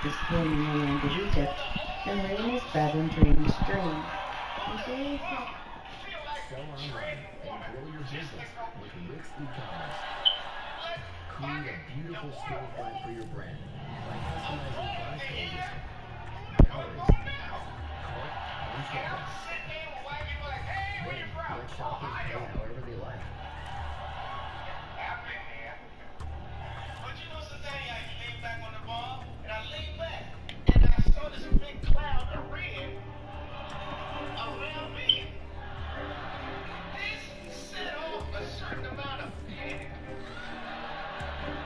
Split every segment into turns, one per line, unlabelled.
This came in the land of Egypt, and rain is bred in drainage streams.
Sell online and grow your business with Wix e-commerce. Create a beautiful storefront for your brand by customizing product pages, galleries, cart, and checkout. Then let shoppers pay however they like.
But you know, sometimes I lean back on the ball, and I lean back, and I saw this big cloud of red around me. This set off a certain amount of panic.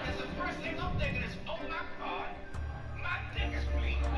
Because the first thing I'm thinking is, oh my God, my dick is bleeding.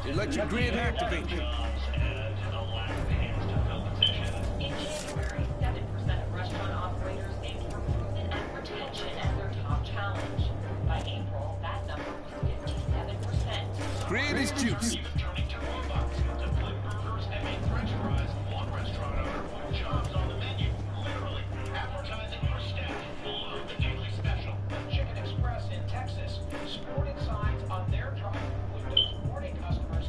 Electric grid activated.
In January, 7% of restaurant operators named recruitment and retention as their top challenge. By April, that number was 57%.
Grid is juice.
Turning to robots to flip burgers and make French fries. One restaurant owner put jobs on the menu, literally advertising for staff below the daily special. Chicken Express in Texas sporting signs on their drive windows warning customers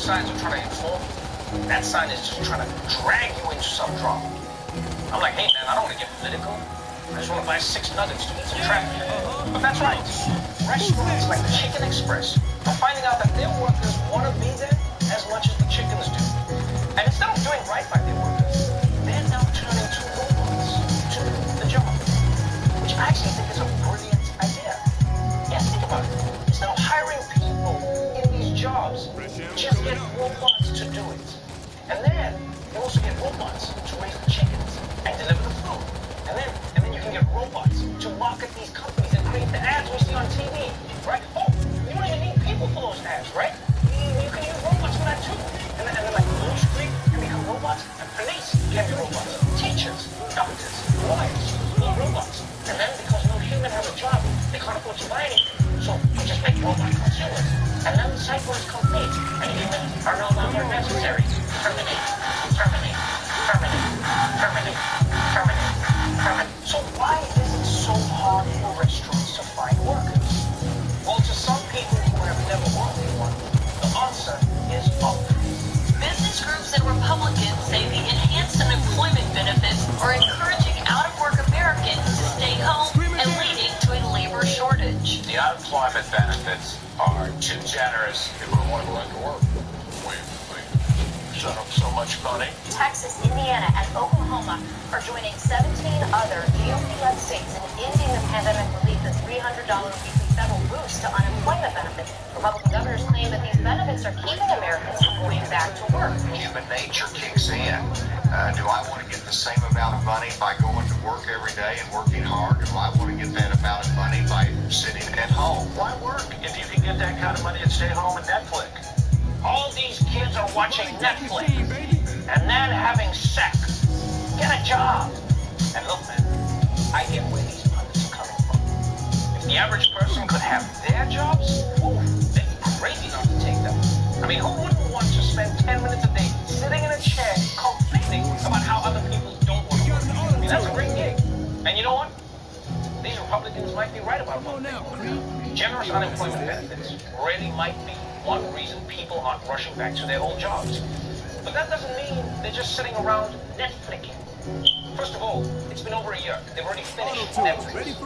signs are trying to inform you. That sign is just trying to drag you into some drama. I'm like, hey man, I don't want to get political. I just want to buy 6 nuggets to eat some traffic. But that's right. Restaurants like the Chicken Express are finding out that their workers want to be there as much as the chickens do. And instead of doing right by their workers, they're now turning to robots to do the job. Which I actually think is a brilliant idea. Yeah, think about it. Instead of hiring people in these jobs, just get robots to do it. And then you also get robots to raise the chickens and deliver the food. And then you can get robots to market these companies and create the ads we see on TV, right? Oh, you don't even need people for those ads, right? You can use robots for that too. And then like Blue Street can become robots, and police can be robots. Teachers, doctors, lawyers, need robots. And then because no human has a job, they can't afford to buy anything. So we just make robot consumers. And then the cycle is complete, and humans are no longer necessary. Terminate, terminate, terminate, terminate, terminate, terminate. So why is it so hard for restaurants to find workers? Well, to some people who have never worked in one, the answer is obvious.
Business groups and Republicans say the enhanced unemployment benefits are encouraging out-of-work Americans to stay home and leading to a labor shortage.
The unemployment benefits are too generous. People don't want to go into work. Wait. Shut up so much money.
Texas, Indiana, and Oklahoma are joining 17 other GOP-led states in ending the pandemic relief with $300 weekly federal boost to unemployment benefits. Republican governors claim that these benefits are keeping Americans from going back to work.
Human nature kicks in. Do I want to get the same amount of money by going to work every day and working hard? Or do I want to get that amount of money by sitting at home?
Why work if you can get that kind of money and stay home and Netflix? All these kids are watching Netflix and then having sex. Get a job. And look, man, I get where these pundits are coming from. If the average person could have their jobs, they'd be crazy not to take them. I mean, who wouldn't want to spend 10 minutes a day sitting in a chair complaining about how other people don't want to work? I mean, that's a great gig. And you know what? These Republicans might be right about one thing. Generous unemployment benefits really might be one reason people aren't rushing back to their old jobs. But that doesn't mean they're just sitting around Netflixing. First of all, it's been over a year. They've already finished Netflix.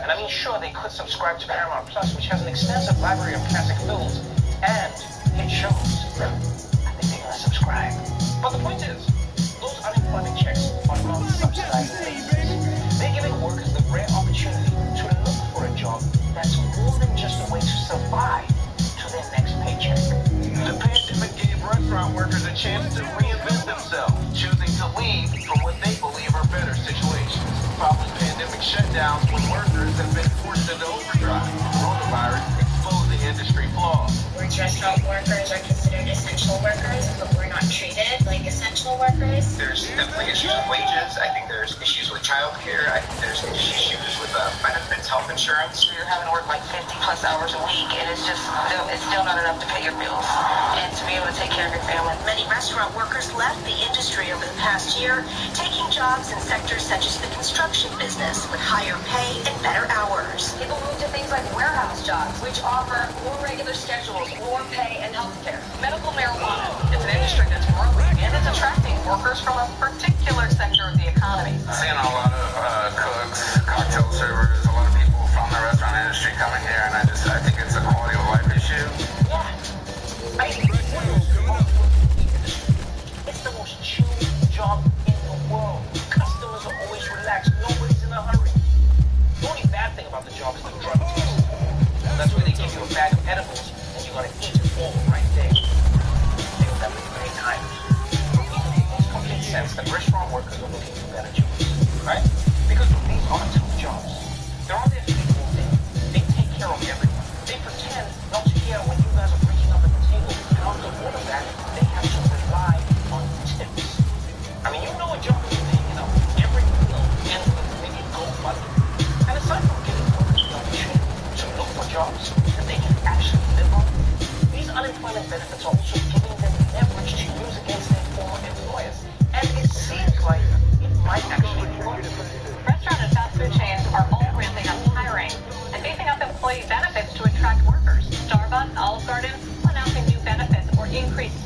And I mean, sure, they could subscribe to Paramount Plus, which has an extensive library of classic films and hit shows. I think they're gonna subscribe. But the point is, those unemployment checks are not subsidized things. They're giving workers the rare opportunity to look for a job that's more than just a way to survive to their next paycheck. The pandemic gave restaurant workers a chance to reinvent themselves, choosing to leave for what they believe are better situations. Following pandemic shutdowns when workers have been forced into overdrive, coronavirus exposed the industry flaws.
Restaurant workers are considered essential workers, but we're not treated like essential workers.
There's definitely issues with wages. I think there's issues with childcare. I think there's issues with benefits, health insurance.
You're having to work like 50 plus hours a week, and it's still not enough to pay your bills and to be able to take care of your family.
Many restaurant workers left the industry over the past year, taking jobs in sectors such as the construction business with higher pay and better hours.
People move to things like warehouse jobs, which offer more regular schedules, more pay, and health care. Medical marijuana. It's an industry that's growing, and it's attracting workers from a particular sector of the economy.
Seeing a lot of cooks, cocktail servers, a lot of people from the restaurant industry coming here, and I think it's a quality of life issue.
Yeah. It's the most chill job in the world. Customers are always relaxed. Nobody's in a hurry. The only bad thing about the job is the drug test. That's where they give you a bag of edibles and you gotta eat it all right there. They don't have many times. It makes complete sense that restaurant workers are looking for better jobs, right? Because these aren't tough jobs. They're on their feet all day. They take care of everyone. They pretend not to care when you guys are breaking up at the table, and after all of that, they have to rely on tips. I mean, you know a job is paying up. Every meal ends with a big gold button. And aside from giving workers the opportunity to look for jobs that they can actually live on, these unemployment benefits are also giving them leverage to use against their former employers. And it seems like it might actually work.
Restaurant and fast food chains are all ramping up hiring and beefing up employee benefits to attract workers. Starbucks, Olive Garden announcing new benefits or increased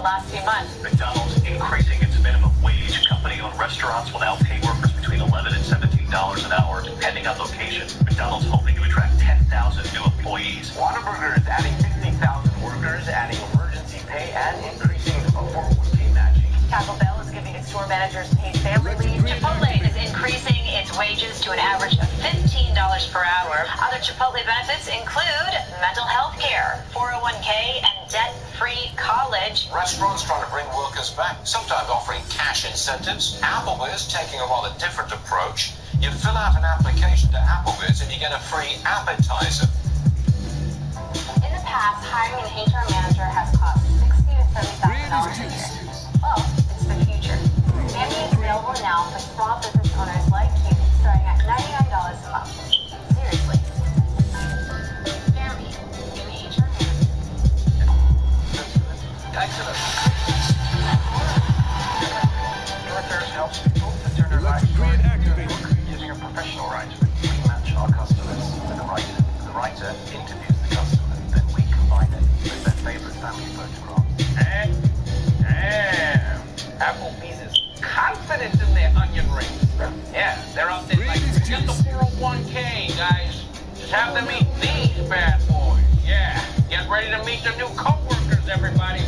last few months.
McDonald's increasing its minimum wage. Company-owned restaurants will now pay workers between $11 and $17 an hour, depending on location. McDonald's hoping to attract 10,000 new employees.
Whataburger is adding 50,000 workers, adding emergency pay, and increasing 401k matching.
Taco Bell is giving its store managers paid family leave. Chipotle is increasing its wages to an average of $15 per hour. Other Chipotle benefits include mental health care, 401k, and debt-free college.
Restaurants trying to bring workers back, sometimes offering cash incentives. Applebee's taking a rather different approach. You fill out an application to Applebee's and you get a free appetizer.
In the past, hiring an HR manager has cost $60,000 to $70,000 a year. Well, it's the future. Mammy is available now for small business owners like you, starting at $99 a month. Seriously. Mammy, an HR manager.
Excellent. Your affairs helps people to turn their lives around using a professional writer. We match our customers with a writer. The writer interviews the customer, then we combine it with their favorite family photograph.
Damn. Applebee's is confident in their onion rings. Yeah, they're out there like, get the 401k, guys. Just have them meet these bad boys. Yeah, get ready to meet the new co-workers, everybody.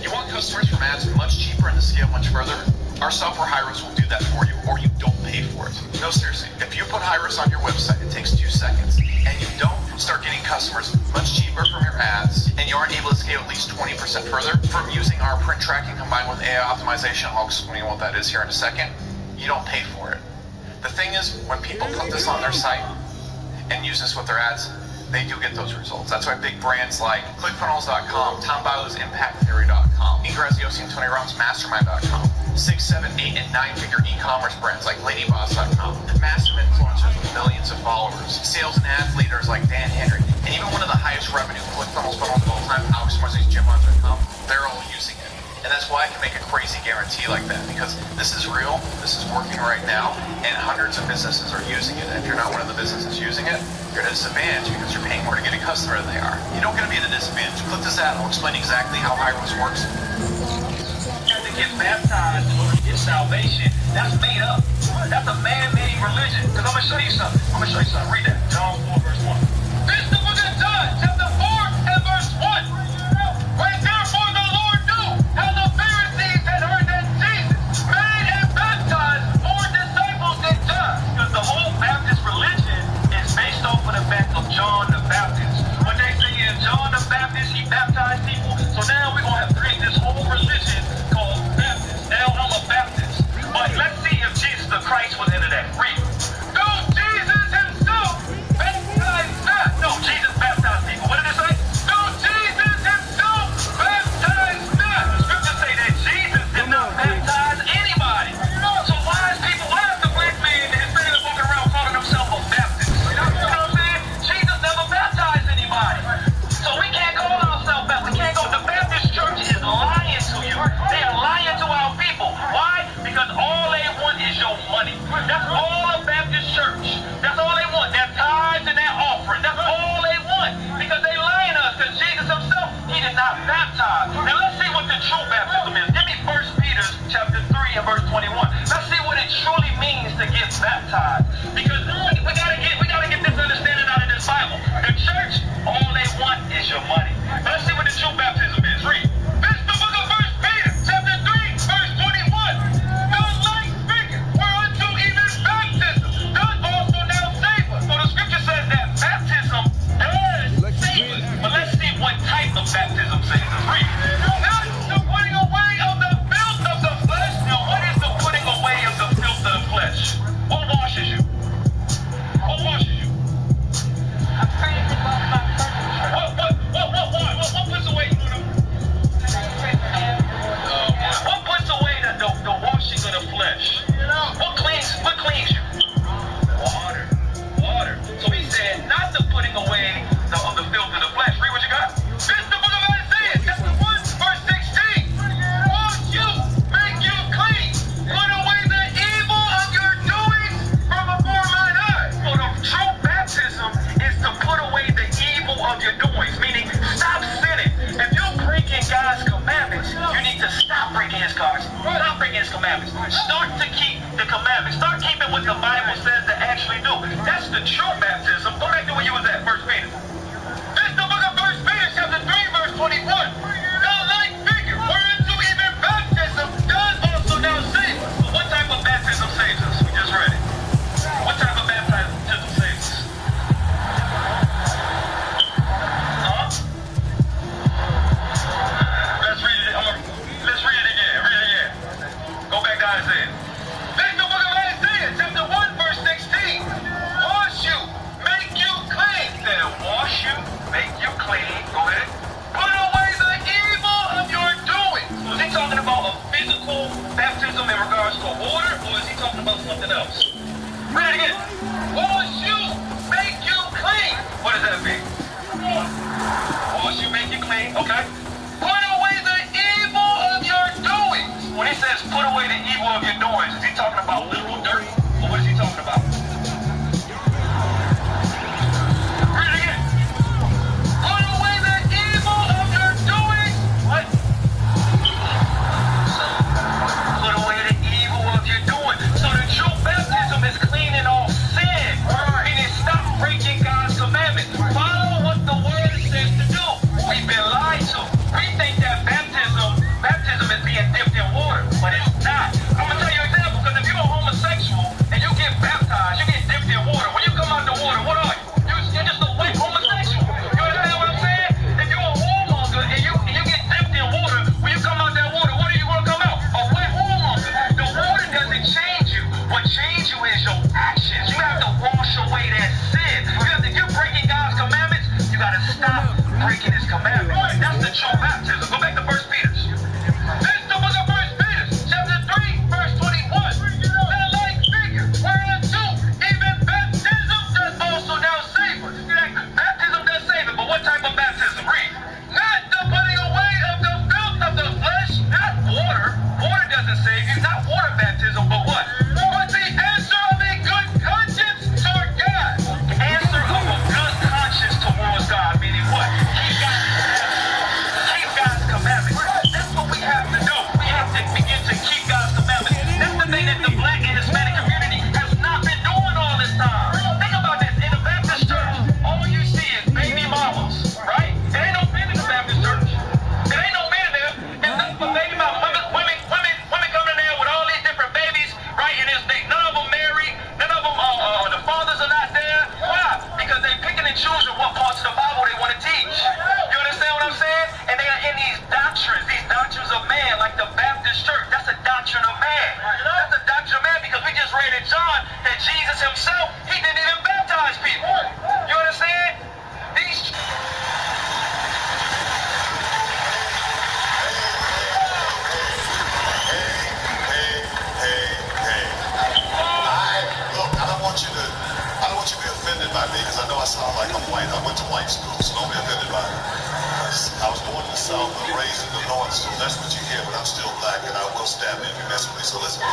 You want customers from ads much cheaper and to scale much further? Our software Hyros will do that for you, or you don't pay for it. No, seriously, if you put Hyros on your website, it takes 2 seconds, and you don't start getting customers much cheaper from your ads, and you aren't able to scale at least 20% further from using our print tracking combined with AI optimization, I'll explain what that is here in a second, you don't pay for it. The thing is, when people put this on their site and use this with their ads, they do get those results. That's why big brands like ClickFunnels.com, Tom Bilyeu's ImpactTheory.com, Ingraziosi and Tony Robbins Mastermind.com, 6, 7, 8, and 9-figure e-commerce brands like LadyBoss.com, massive influencers with millions of followers, sales and ads leaders like Dan Henry, and even one of the highest revenue ClickFunnels funnels of all time, Alex Marzi's GymOn.com, they're all using it. And that's why I can make a crazy guarantee like that, because this is real, this is working right now, and hundreds of businesses are using it. And if you're not one of the businesses using it, you're at a disadvantage because you're paying more to get a customer than they are. You don't get to be at a disadvantage. Click this ad, I'll explain exactly how Hyros works.
To get baptized in order to get salvation, that's made up. That's a man-made religion. Because I'm going to show you something. Read that. John 4, verse 1. This is the book of John, chapter 4 and verse 1. When therefore the Lord knew how the Pharisees had heard that Jesus made and baptized more disciples than John. Because the whole Baptist religion is based off of the fact of John the Baptist. When they say in John the Baptist, he baptized people. So now we're going to have to create this whole religion called Baptist. Now I'm a Baptist. But let's see if Jesus the Christ was into that. Read. No, Jesus himself baptized not. No, Jesus baptized people. What did it say? No, Jesus himself baptized not. The scriptures say that Jesus did not baptize anybody. So why is the black man Hispanic walking around calling himself a Baptist? You know what I'm saying? Jesus never baptized anybody. So we can't call ourselves Baptist. We can't go. The Baptist church is lying to you. They are lying to our people. Why? Because all they want is your money. That's all a Baptist church. That's all they want. Their tithes and their offering. That's all they want. Because they lying to us. Because Jesus himself, he did not baptize. Now let's see what the true baptism is. Give me 1 Peter chapter 3 and verse 21. Let's see what it truly means to get baptized. Because we gotta get this understanding out of this Bible. The church, all they want is your money. But let's see what the true baptism is. Read. This is the book of 1 Peter chapter 3 verse 21. The light speaketh, whereunto even baptism does also now save us. So the scripture says that baptism does save us. But let's see what type of baptism saves us. Read. Not the putting away of the filth of the flesh. Now what is the putting away of the filth of the flesh? What washes you? What washes you?
I'm trying to go about
What puts away what puts away the washing of the flesh? What cleans you? Water. So he said, not the putting away of the filth of the flesh. Read what you got. This is the book of Isaiah, chapter 1, verse 16. Wash you, make you clean. Put away the evil of your doings from before mine eyes. So the true baptism is to put away the evil of your doings, meaning stop sinning. If you're breaking God's commandments. Start to keep the commandments. Start keeping what the Bible says to actually do. That's the true baptism. Go back to where you was at, 1 Peter. This is the book of 1 Peter, chapter 3, verse 21. Now, like figure, whereunto even baptism does also now save us. But what type of baptism saves us? We just read it. What type of baptism saves us? Let's read it. Let's read it again. Read it again. Go back to Isaiah. This is the book of Isaiah, chapter 1, verse 16. Wash you, make you clean. Then wash you, make you clean. Go ahead. Put away the evil of your doing. So is he talking about a physical baptism in regards to water, or is he talking about something else? Read it again. Wash you, make you clean. What does that mean? Wash you, make you clean. Okay. Put away the evil of your doings. When he says put away the evil of your doings, is he talking about literal dirt? Or what is he talking about? Read it again. Put away the evil of your doings. What? Put away the evil of your doings. So the true baptism is cleaning off sin. Meaning stop breaking God's commandments. Follow what the word says to do. We've been lied to. We think that baptism is being dipped in water, but it's not. I'm gonna tell you an example, because if you're a homosexual and you get baptized, you get dipped in water. When you come out the water, what are you? You're just a wet homosexual. You understand what I'm saying? If you're a whoremonger and you get dipped in water, when you come out that water, what are you gonna come out? A wet whoremonger. The water doesn't change you. What changes you is your actions. You have to wash away that sin. If you're breaking God's commandments, you gotta stop breaking his commandments. That's the true baptism. Go back to 1 Peter. This is the book of 1 Peter, chapter 3, verse 21. Now, like figure, whereunto even baptism does also now save us. Baptism does save us, but what type of baptism? Read. Not the putting away of the filth of the flesh, not water. Water doesn't save you. Not water baptism, but what? But the answer of a good conscience toward God. The answer of a good conscience towards God, meaning what? Keep God's commandments. That's what we have to do. We have to begin to keep God's commandments. That's the thing that the black and Hispanic community has not been doing all this time. Think about this. In the Baptist church, all you see is baby mamas, right? There ain't no men in the Baptist church. There ain't no men there. It's nothing but baby mamas. Women coming in there with all these different babies, right? And none of them married. None of them, the fathers are not there. Why? Because they picking and choosing what parts of the Bible they want to teach. You understand what I'm saying? And they are in these doctrines of man, like the Baptist church. That's a doctrine of man. That's a doctrine of man, because we just read in John that Jesus himself, he didn't even baptize people. You understand? These...
I don't want you to be offended by me, because I know I sound like I'm white. I went to white school, so don't be offended by me. I was born in the South and raised in the North, so that's what you hear, but I'm still black, and I will stab you if you mess with me, so listen.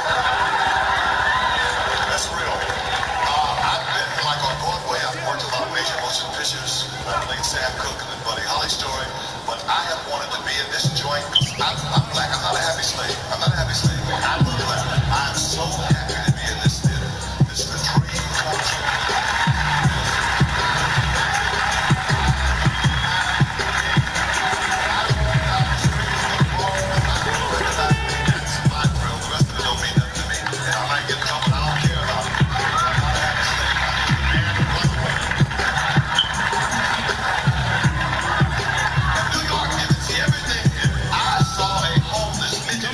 That's real. I've been, like on Broadway, I've worked a lot of major motion pictures. I played Sam Cooke in the Buddy Holly story, but I have wanted to be in this joint, because I'm black. I'm not a happy slave. I'm not a happy slave. I'm black. I'm so happy to be in this theater. It's the dream come true.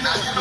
Now you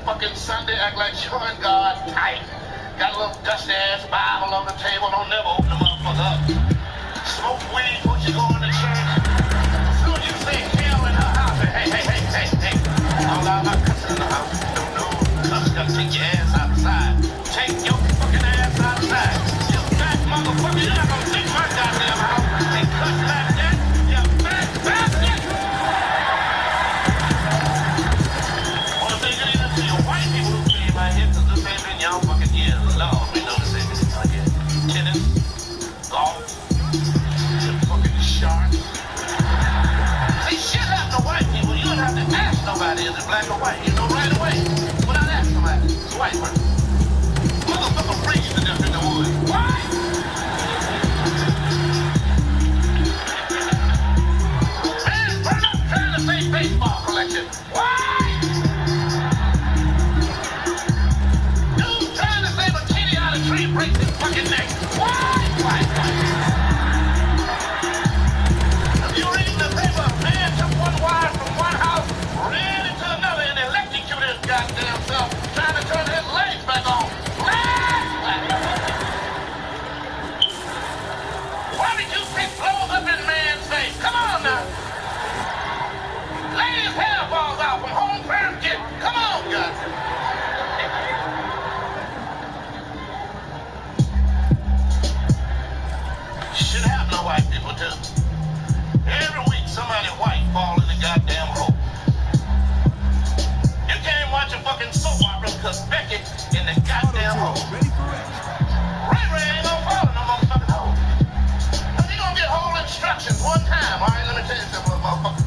fucking Sunday, act like you and God tight. Got a little dusty ass Bible on the table, don't never open the motherfucker up. Smoke weed before you go into church. Soon you say hell in her house, hey. All out my cussing in the house. No, cuss, gotta take your ass outside. Take your fucking ass outside. You fat motherfucker, you're not gonna take my goddamn house. They cuss like that, you fat bastard. Wanna say good evening to your white people who came out here, cause this ain't been y'all fucking years. Lord, we know this ain't been fucking tennis, golf, fucking sharks. See, shit happen to white people. You don't have to ask nobody, is it black or white? You know right away. Without asking somebody, it's a white person. Motherfucker freeze to death in the woods. Why? Man, burn up trying to say baseball collection. Why? Dude trying to save a kitty out of a tree breaks his fucking neck. Why? If you read the paper, man took one wire from one house, ran into another, and electrocuted his goddamn self, trying to turn his legs back on. Why did you pick blows up in man's face? Come on now. Lay his hair balls out from home first kid. Come on, guys. Shit happen to white people too. Every week somebody white fall in the goddamn hole. You can't watch a fucking soap opera because Becky in the goddamn hole. Ray ain't gonna fall in no motherfucking hole. Cause he gonna get whole instructions one time. Alright, let me tell you something, motherfucker.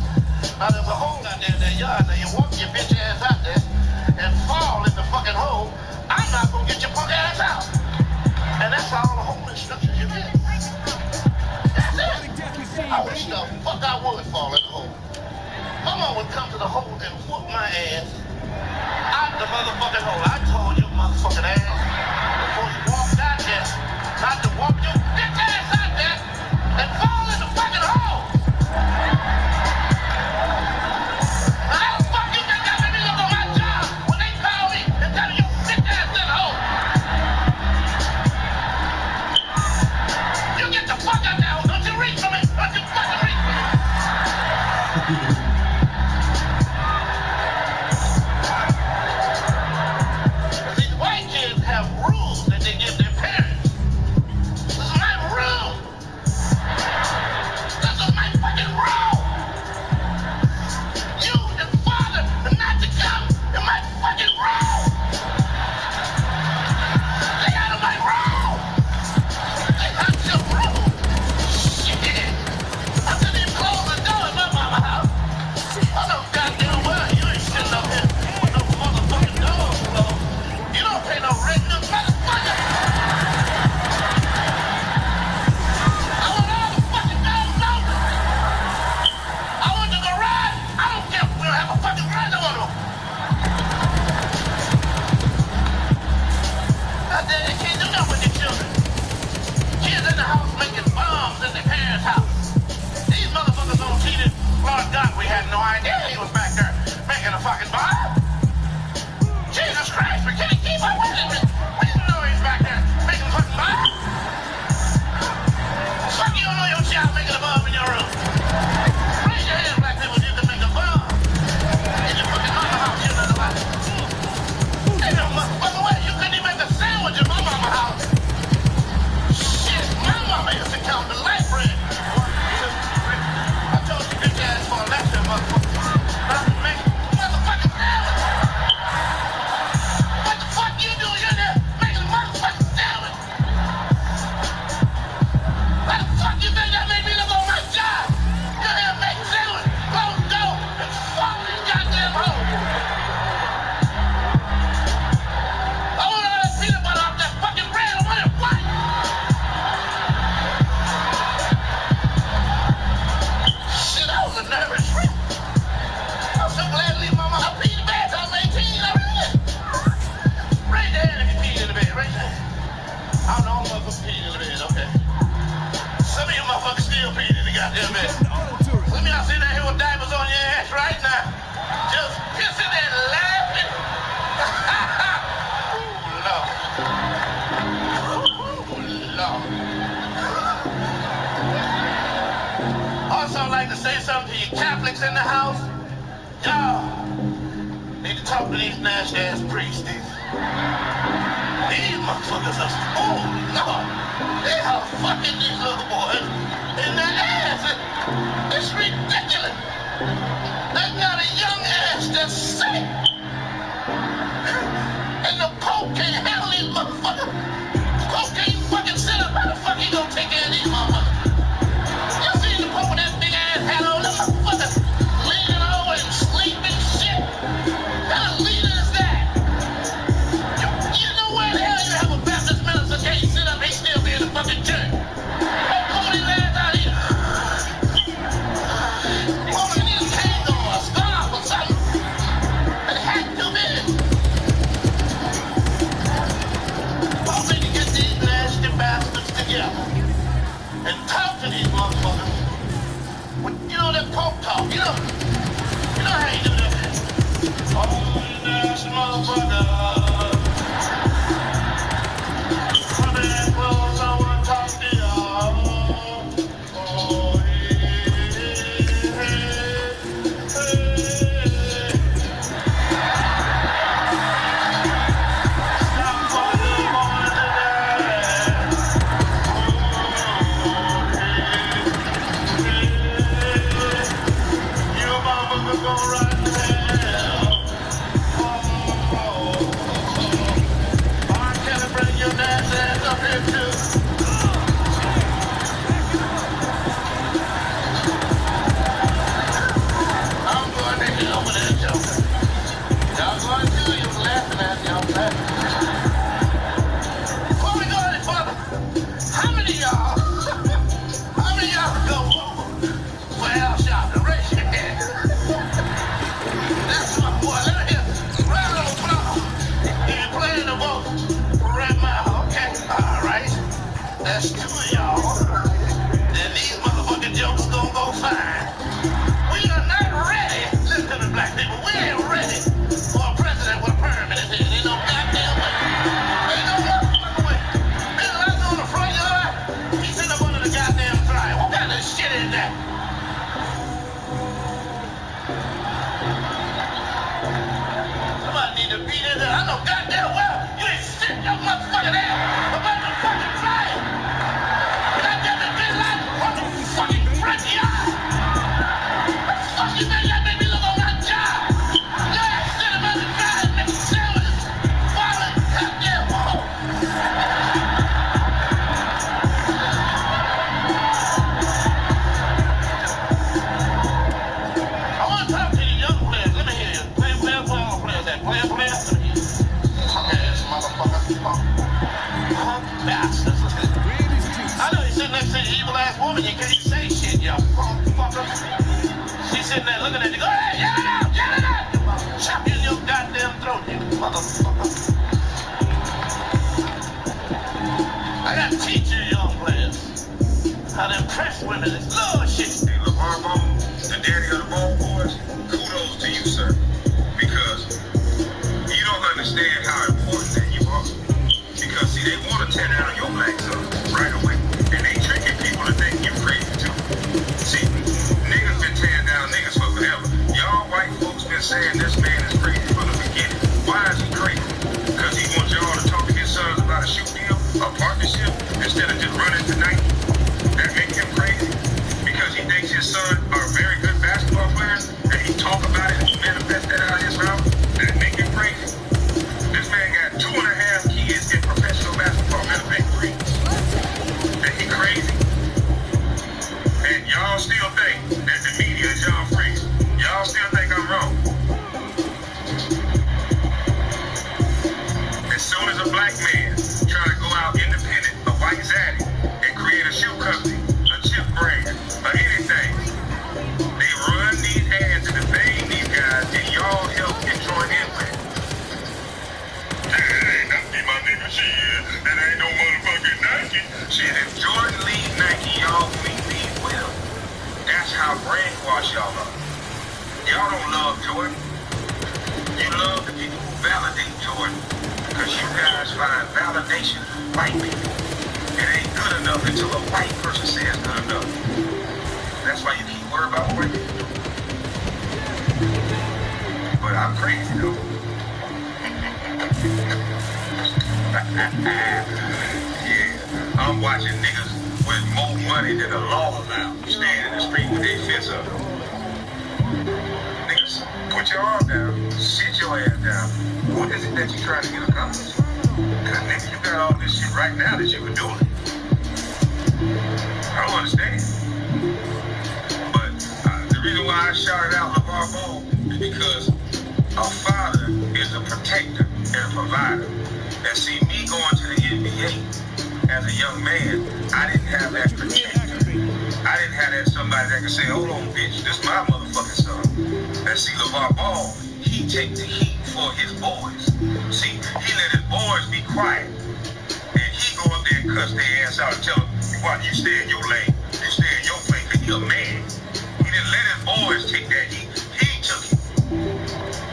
Now there's a hole out there in that yard. Now you walk your bitch ass out there and fall in the fucking hole. I'm not gonna get your punk ass out. And that's all the whole instructions you get. That's it. I wish the fuck I would fall in the hole. Mama would come to the hole and whoop my ass out the motherfucking hole. I told you, motherfucking ass, before you walked out there, not to walk your bitch ass out there and fall in the fucking hole. Now how the fuck you think that made me look on my job when they call me and tell me your bitch ass in the hole? You get the fuck out there. Don't you reach for me. Don't you fucking reach for me. in the house? Y'all need to talk to these nasty ass priests. These motherfuckers are, oh Lord, they are fucking these little boys in their ass. It's ridiculous. There's not a young ass that's safe. And the Pope can't handle these motherfuckers. The Pope can't fucking sit up. How the fuck he gonna take care of these motherfuckers? You seen the Pope with that big ass hat on? That motherfucker leaning over and sleeping shit. What kind of leader is that? You know where the hell you have a Baptist minister can't sit up and still be in the fucking church? Oh, pull these ass out here. Pull them in these canes or a scarf or something. That hat too big. Pope need to get these nasty bastards together and talk to these motherfuckers. You know that Pope talk, you know how you do that. Oh, you nasty motherfucker. Come in close, I wanna talk to y'all. Oh, Stop calling the boy today. Your mama could go right to hell. Why can't I bring your dad's ass up here too? I'm going to hell with that joke. Y'all going to? You was laughing at me. I'm laughing. Before we go any further, how many of y'all go for Al Sharpton? Raise your hand. That's my boy. Let me hear. Round of applause. If you're playing the vote for Red Mile, okay? All right. That's two of y'all. Then these motherfucking jokes gonna go fine. We are not ready. Listen to the black people. We ain't ready for a president with a perm in his head. Ain't no goddamn way. Ain't no motherfucking way. Bill Lasso on the front yard. He's sitting up under the goddamn dryer. What kind of shit is that? Somebody need to beat his ass. I know goddamn well you ain't sitting your motherfucking ass about the fucking dryer. Goddamn it, Bill Lasso on the fucking front yard. What the fuck you think that made me look on my job? Your ass sitting about the dryer making sandwiches. Falling goddamn hole. I want to talk to you young players. Let me hear you. Player, ball players. That player. Let me hear you. Punk-ass motherfucker. Punk bastards. I know you're sitting next to the evil-ass woman. You can't say shit, you punk fucker. She's sitting there looking at you. Go ahead, yell it out, yell it out. Chop you in your goddamn throat, you motherfucker. I got to teach you young players how to impress women. It's little shit.
Hey, LeVar Ball, the daddy of the ball boys, kudos to you, sir. Because you don't understand how important that you are. Because, see, they want to tear down your black son right away. And they tricking people to think you're crazy, too. See, niggas been tearing down niggas for forever. Y'all white folks been saying this man is crazy from the beginning. Why is he crazy? Because he wants y'all to talk to his sons about a shoe deal, a partnership, instead of just running tonight. That make him crazy. Because he thinks his son are very good basketball players, and he talk about it and manifest that out of his mouth. That make him crazy. This man got 2.5 kids in professional basketball and a big three. And he crazy. And y'all still think that the media is y'all free. Y'all still think I'm wrong. As soon as a black man try to go out independent, a white zaddy, and create a shoe company, a chip brand, or anything, they run these ads and defame these guys, and y'all help and join in with it. Hey, that be my nigga, shit. That ain't no motherfucking Nike. Shit, if Jordan leave Nike, y'all will leave with him. That's how brainwashed y'all are. Y'all don't love Jordan. You love the people who validate Jordan. Because you guys find validation from white people. It ain't good enough until a white person says good enough. That's why you keep worrying about white people. I'm crazy, though. Yeah, I'm watching niggas with more money than the law allows stand in the street with their fists up. Niggas, put your arm down, sit your ass down. What is it that you trying to get accomplished? Cause nigga, you got all this shit right now that you can do it. I don't understand. But the reason why I shouted out LeVar Ball is because a father is a protector and a provider. And see, me going to the NBA as a young man, I didn't have that protector. I didn't have that somebody that could say, hold on, bitch, this my motherfucking son. And see, LeVar Ball, he take the heat for his boys. See, he let his boys be quiet. And he go up there and cuss their ass out and tell them, why you stay in your lane, you stay in your lane, because he a man. He didn't let his boys take that heat. He took it.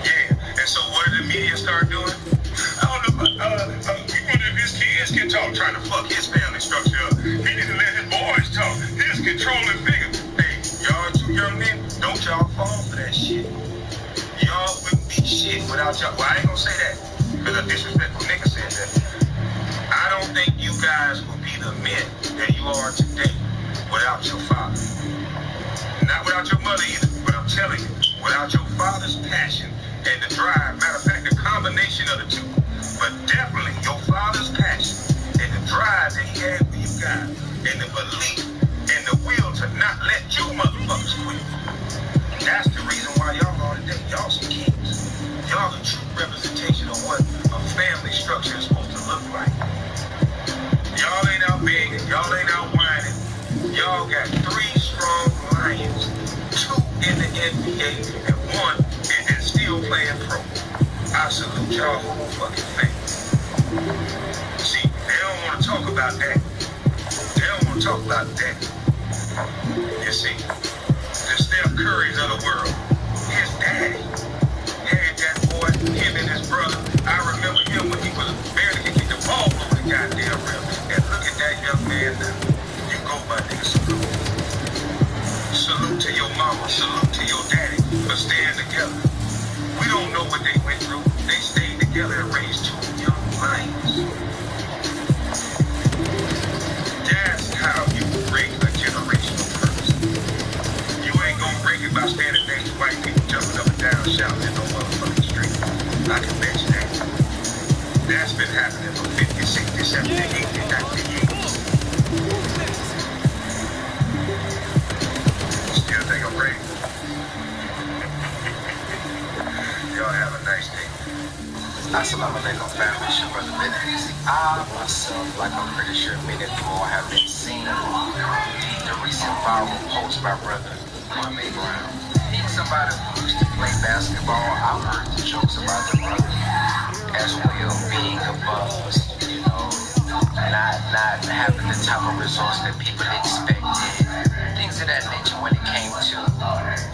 Yeah, and so what did the media start doing? I don't know, we wonder if his kids can talk, trying to fuck his family structure up. He didn't let his boys talk. His controlling figure. Hey, y'all two young men, don't y'all fall for that shit. Y'all wouldn't be shit without y'all. Well, I ain't gonna say that, because a disrespectful nigga said that. I don't think you guys will be the men that you are today without your father. Not without your mother either, but I'm telling you, without your father's passion and the drive, matter of fact, the combination of the two, but definitely your father's passion and the drive that he had for you guys, and the belief and the will to not let you motherfuckers quit. That's the reason why y'all are today. Y'all some kings. Y'all the true representation of what a family structure is supposed to look like. Y'all ain't out begging. Y'all ain't out whining. Y'all got 3 strong lions, 2 in the NBA, and 1 is still playing pro. I salute y'all whole fucking family. See, they don't want to talk about that. They don't want to talk about that. You see, the Steph Currys of the world, his daddy had that boy, him and his brother. I remember him when he was barely could get the ball over the goddamn rim. And look at that young man now. You go, my nigga, salute. Salute to your mama, salute to your daddy for staying together. We don't know what they went through. They stayed together and raised 2 young lions. That's how you break a generational curse. You ain't gonna break it by standing next to white people jumping up and down shouting in no motherfucking street. I can bet you that. That's been happening for 50, 60, 70, 80, 90 years. Still think I'm ready. Y'all have a nice day.
Assalamu alaikum, family. It's your brother Benedict. I myself, like I'm pretty sure many of you all have been seeing the recent viral post by brother Kwame Brown. Being somebody who used to play basketball, I've heard the jokes about the brother as well, being a buzz, you know, not having the type of results that people expected, things of that nature when it came to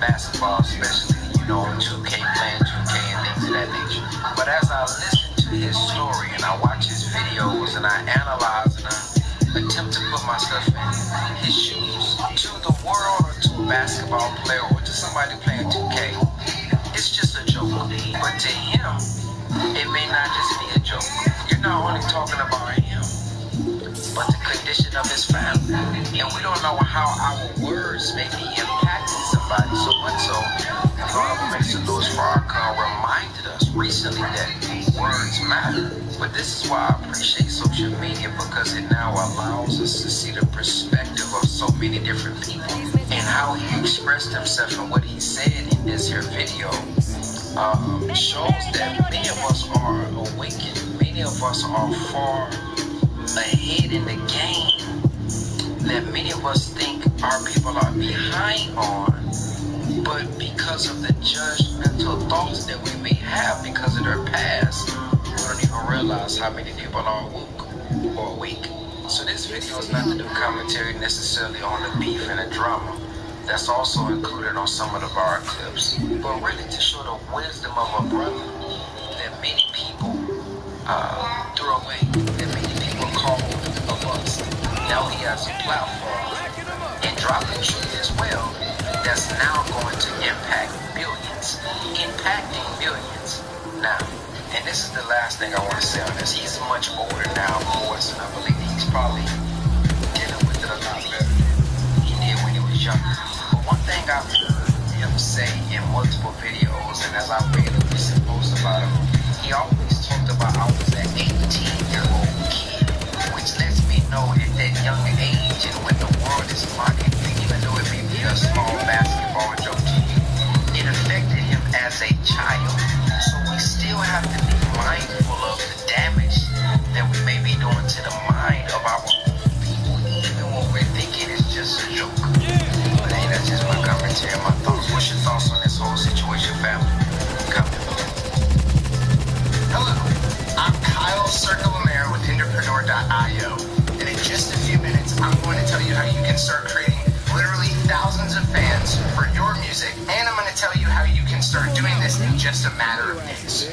basketball, especially, you know, 2K, playing 2K and things of that nature. But as I listen to his story and I watch his videos and I analyze and I attempt to put myself in his shoes, to the world or to a basketball player or to somebody playing 2K, it's just a joke. But to him, it may not just be a joke. You're not only talking about him, but the condition of his family. And we don't know how our words may be impacting somebody. So much so, Honorable Minister Louis Farrakhan reminded us recently that words matter. But this is why I appreciate social media, because it now allows us to see the perspective of so many different people and how he expressed himself and what he said in this here video. Shows that many of us are awakened, many of us are far ahead in the game, that many of us think our people are behind on, but because of the judgmental thoughts that we may have because of their past, we don't even realize how many people are woke or weak. So this video is not to do commentary necessarily on the beef and the drama that's also included on some of the bar clips, but really to show the wisdom of a brother that many people threw away, that many people called a bust. Now he has a platform and dropping truth as well that's now going to impact billions. fans, impacting millions. Now, and this is the last thing I want to say on this. He's much older now, of course, and I believe he's probably dealing with it a lot better than he did when he was younger. But one thing I've heard him say in multiple videos, and as I read a recent post about him, he always talked about I was an 18-year-old kid, which lets me know at that young age and when the world is mocking you, even though it may be a small basketball joke to you, it affected him as a child. So we still have to be mindful of the damage that we may be doing to the mind of our own people, even when we're thinking it's just a joke. But hey, that's just my commentary, my thoughts. What's your thoughts on this whole situation, family? Comment below. Hello, I'm Kyle Circle-Lemaire with Entrepreneur.io, and in just a few minutes, I'm going to tell you how you can start creating literally thousands of fans for your music, and I'm going to tell you how you can start doing this in just a matter of days.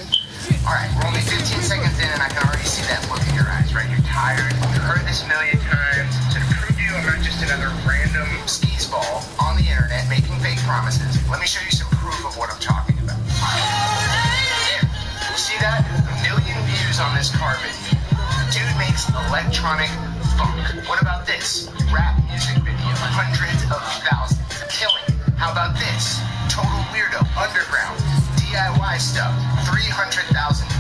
Alright, we're only 15 seconds in, and I can already see that look in your eyes, right? You're tired. You've heard this a million times. To prove to you I'm not just another random skis ball on the internet making fake promises, let me show you some proof of what I'm talking about. There. You see that? 1 million views on this car video. Dude makes electronic funk. What about this? Rap music video. Hundreds of thousands. Killing it. How about this? Total weirdo. Underground. DIY stuff. 300,000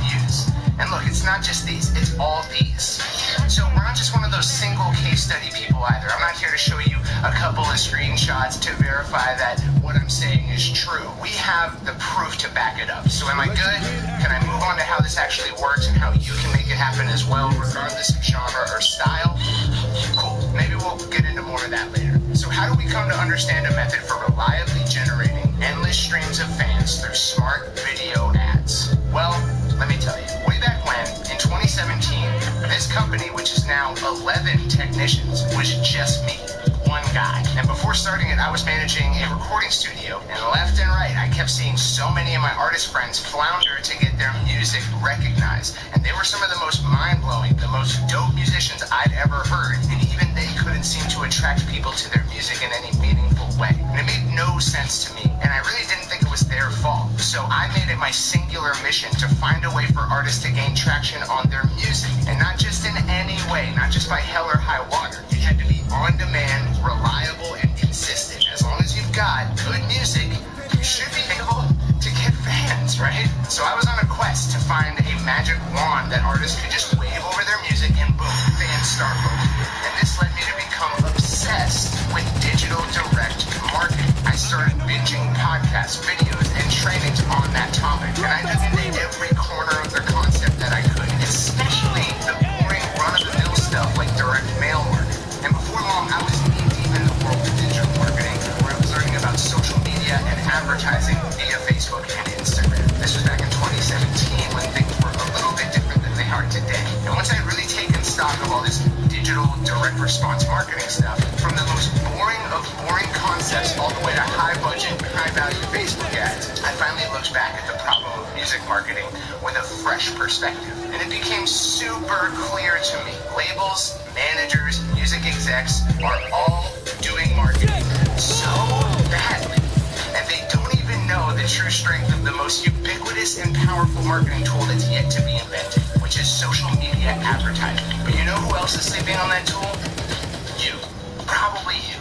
views. And look, it's not just these. It's all these. So we're not just one of those single case study people either. I'm not here to show you a couple of screenshots to verify that what I'm saying is true. We have the proof to back it up. So am I good? Can I move on to how this actually works and how you can make it happen as well, regardless of genre or style? Cool. Maybe we'll get into more of that later. So how do we come to understand a method for reliably generating endless streams of fans through smart video ads? Well, let me tell you. Way back when, in 2017, this company, which is now 11 technicians, was just me. One guy. And before starting it, I was managing a recording studio, and left and right, I kept seeing so many of my artist friends flounder to get their music recognized. And they were some of the most mind-blowing, the most dope musicians I'd ever heard, and even they couldn't seem to attract people to their music in any meaningful way. And it made no sense to me, and I really didn't think it was their fault. So I made it my singular mission to find a way for artists to gain traction on their music, and not just in any way, not just by hell or high water. It had to be on-demand, reliable, and consistent. As long as you've got good music, you should be able to get fans, right? So I was on a quest to find a magic wand that artists could just wave over their music and boom, fans start rolling. And this led me to become obsessed with digital direct marketing. I started binging podcasts, videos, and trainings on that topic, and I dug into every corner of their concept that I could, especially the boring run-of-the-mill stuff like direct mail marketing. And before long, I was knee-deep in the world of digital marketing, where I was learning about social media and advertising via Facebook and Instagram. This was back in 2017, when things were a little bit different than they are today. And once I'd really taken stock of all this digital direct response marketing stuff, from the most boring of boring concepts all the way to high-budget, high-value Facebook ads, I finally looked back at the problem of music marketing with a fresh perspective. And it became super clear to me. Labels, managers, music execs are all doing marketing so badly. And they don't even know the true strength of the most ubiquitous and powerful marketing tool that's yet to be invented, which is social media advertising. But you know who else is sleeping on that tool? You. Probably you.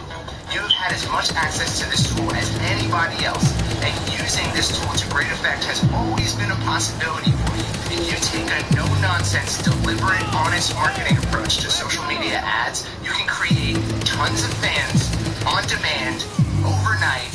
You've had as much access to this tool as anybody else, and using this tool to great effect has always been a possibility for you. If you take a no-nonsense, deliberate, honest marketing approach to social media ads, you can create tons of fans on demand, overnight,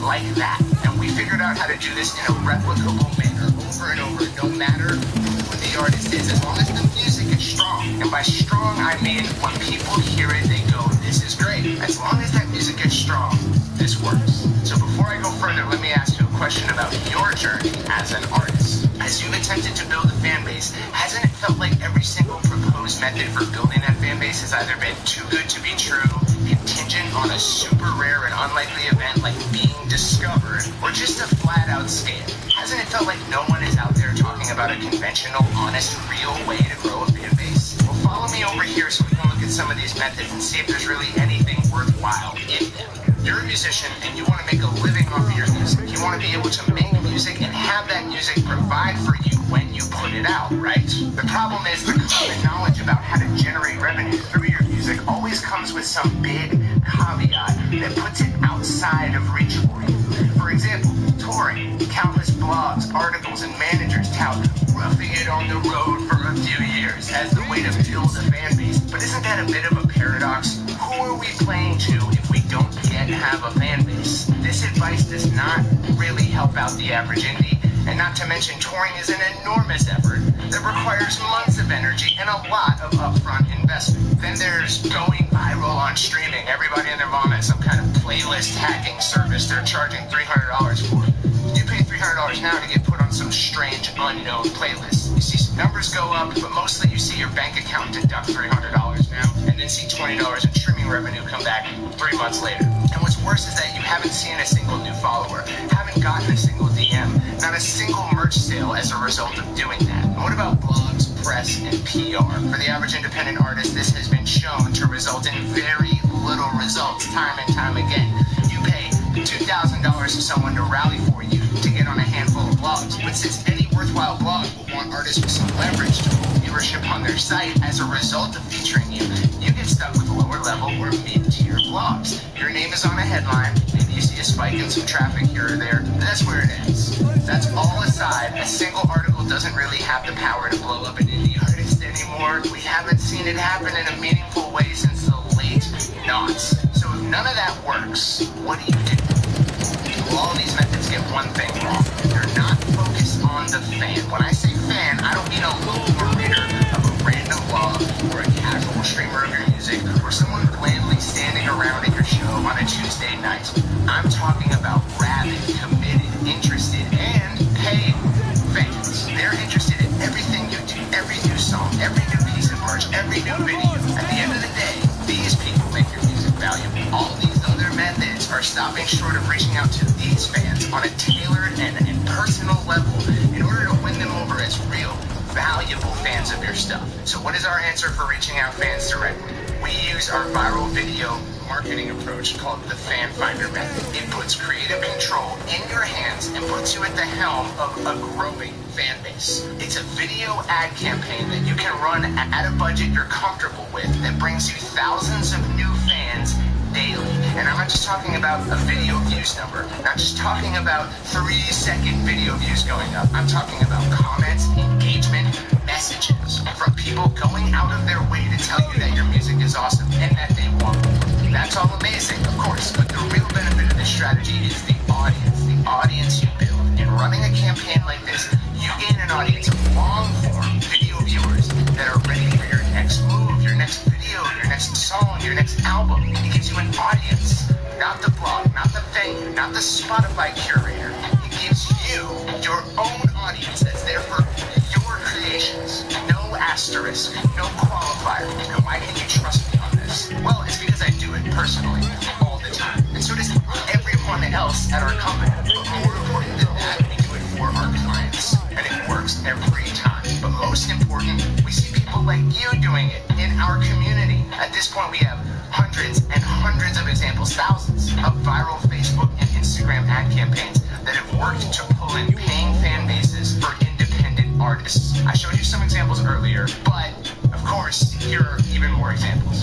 like that. And we figured out how to do this in a replicable manner, over and over, no matter who the artist is, as long as the music is strong. And by strong, I mean when people hear it, they go, this is great. As long as that music is strong, this works. So before I go further, let me ask you a question about your journey as an artist. As you've attempted to build a fan base, hasn't it felt like every single proposed method for building that fan base has either been too good to be true, contingent on a super rare and unlikely event like being discovered, or just a flat-out scam? Hasn't it felt like no one is out there talking about a conventional, honest, real way to grow a fan base? Well, follow me over here so we can look at some of these methods and see if there's really anything worthwhile in them. you're a musician and you want to make a living off of your music. You want to be able to make music and have that music provide for you when you put it out, right? The problem is the common knowledge about how to generate revenue through your music always comes with some big caveat that puts it outside of reach for you. For example, touring. Countless blogs, articles, and managers tout roughing it on the road for a few years as the way to build a fan base. But isn't that a bit of a paradox? Who are we playing to if we don't yet have a fan base? This advice does not really help out the average indie, and not to mention touring is an enormous effort that requires months of energy and a lot of upfront investment. Then there's going viral on streaming. Everybody and their mom has some kind of playlist hacking service they're charging $300 for. You pay $300 now to get put on some strange unknown playlist. You see some numbers go up, but mostly you see your bank account deduct $300 now, and then see $20 in streaming revenue come back 3 months later. And what's worse is that you haven't seen a single new follower, haven't gotten a single DM, not a single merch sale as a result of doing that. And what about blogs, press, and PR? For the average independent artist, this has been shown to result in very little results time and time again. You pay $2,000 to someone to rally for you to get on a handful of blogs. But since any worthwhile blog will want artists with some leverage to hold viewership on their site as a result of featuring you, you get stuck with lower level or mid-tier blogs. Your name is on a headline, maybe you see a spike in some traffic here or there, and that's where it ends. That's all aside, a single article doesn't really have the power to blow up an indie artist anymore. We haven't seen it happen in a meaningful way since the late noughts. So if none of that works, what do you do? Well, all these methods get one thing wrong. They're not focused on the fan. When I say fan, I don't mean a local reader of a random blog or a casual streamer of your music or someone blandly standing around at your show on a Tuesday night. I'm talking about rabid, committed, interested, and paying fans. They're interested in everything you do, every new song, every new piece of merch, every new video. At the end of the day, these people make your music valuable. All these other methods are stopping short of reaching out to these fans on a tailored and personal level in order to win them over as real, valuable fans of your stuff. So what is our answer for reaching out fans directly? We use our viral video marketing approach called the Fan Finder method. It puts creative control in your hands and puts you at the helm of a growing fan base. It's a video ad campaign that you can run at a budget you're comfortable with that brings you thousands of new fans daily. And I'm not just talking about a video views number, not just talking about 3-second video views going up. I'm talking about comments, engagement, messages from people going out of their way to tell you that your music is awesome and that they want more. That's all amazing, of course, but the real benefit of this strategy is the audience you build. In running a campaign like this, you gain an audience of long-form video viewers that are ready for your next move, your next video, your next song, your next album. It gives you an audience, not the blog, not the venue, not the Spotify curator. It gives you your own audience that's there for your creations. No asterisk, no qualifier. And why can you trust me on this? Well, it's because I do it personally all the time. And so does everyone else at our company. But more important than that, we do it for our clients. And it works every time. But most important, we see people like you doing it in our community. At this point, we have hundreds and hundreds of examples, thousands of viral Facebook and Instagram ad campaigns that have worked to pull in paying fan bases for independent artists. I showed you some examples earlier, but of course, here are even more examples.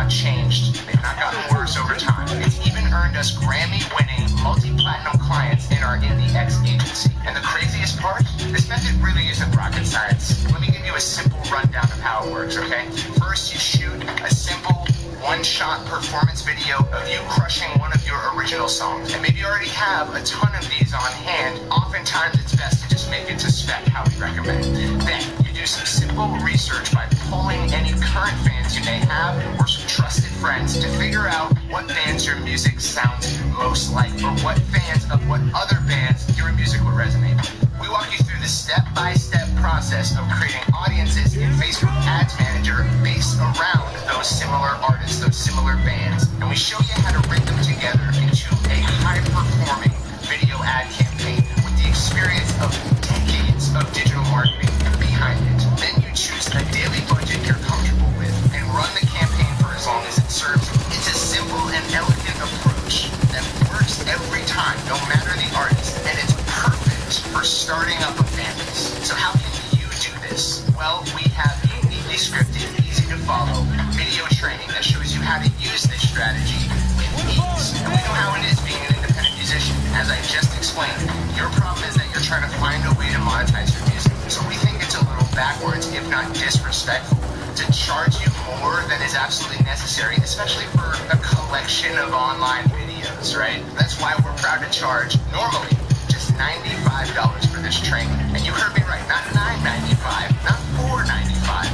Changed. They've not gotten worse over time. It's even earned us Grammy-winning, multi-platinum clients in our Indie X agency. And the craziest part? This method really isn't rocket science. Let me give you a simple rundown of how it works, okay? First, you shoot a simple one-shot performance video of you crushing one of your original songs. And maybe you already have a ton of these on hand. Oftentimes, it's best to just make it to spec how we recommend. Then, you do some simple research by pulling any current fans you may have or some trusted friends to figure out what bands your music sounds most like or what fans of what other bands your music would resonate with. We walk you through the step-by-step process of creating audiences in Facebook Ads Manager based around those similar artists, those similar bands. And we show you how to rig them together into a high-performing video ad campaign with the experience of decades of digital marketing behind it. Then you choose a daily budget you're comfortable with and run the campaign for as long as it serves you. It's a simple and elegant approach that works every time, no matter the artist, and it's perfect for starting up a fan base. So how can you do this? Well, we have a neatly scripted, easy to follow video training that shows you how to use this strategy with ease. And we know how it is being an independent musician. As I just explained, your problem is that you're trying to find a way to monetize your music. So we think it's a little backwards, if not disrespectful, to charge you more than is absolutely necessary, especially for a collection of online videos, right? That's why we're proud to charge normally just $95 for this training. And you heard me right, not $9.95, not $4.95,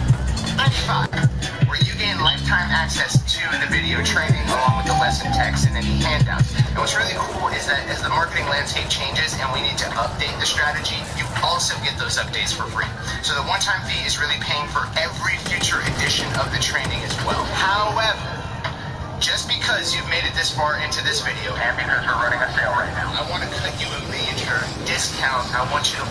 $95, where you gain lifetime access to the video training along with the lesson text and any handouts. And what's really cool is that as the marketing landscape changes and we need to update the strategy, you also get those updates for free. So the one-time fee is really paying for every future edition of the training as well. However, just because you've made it this far into this video and because we're running a sale right now, I want to cut you a major discount. I want you to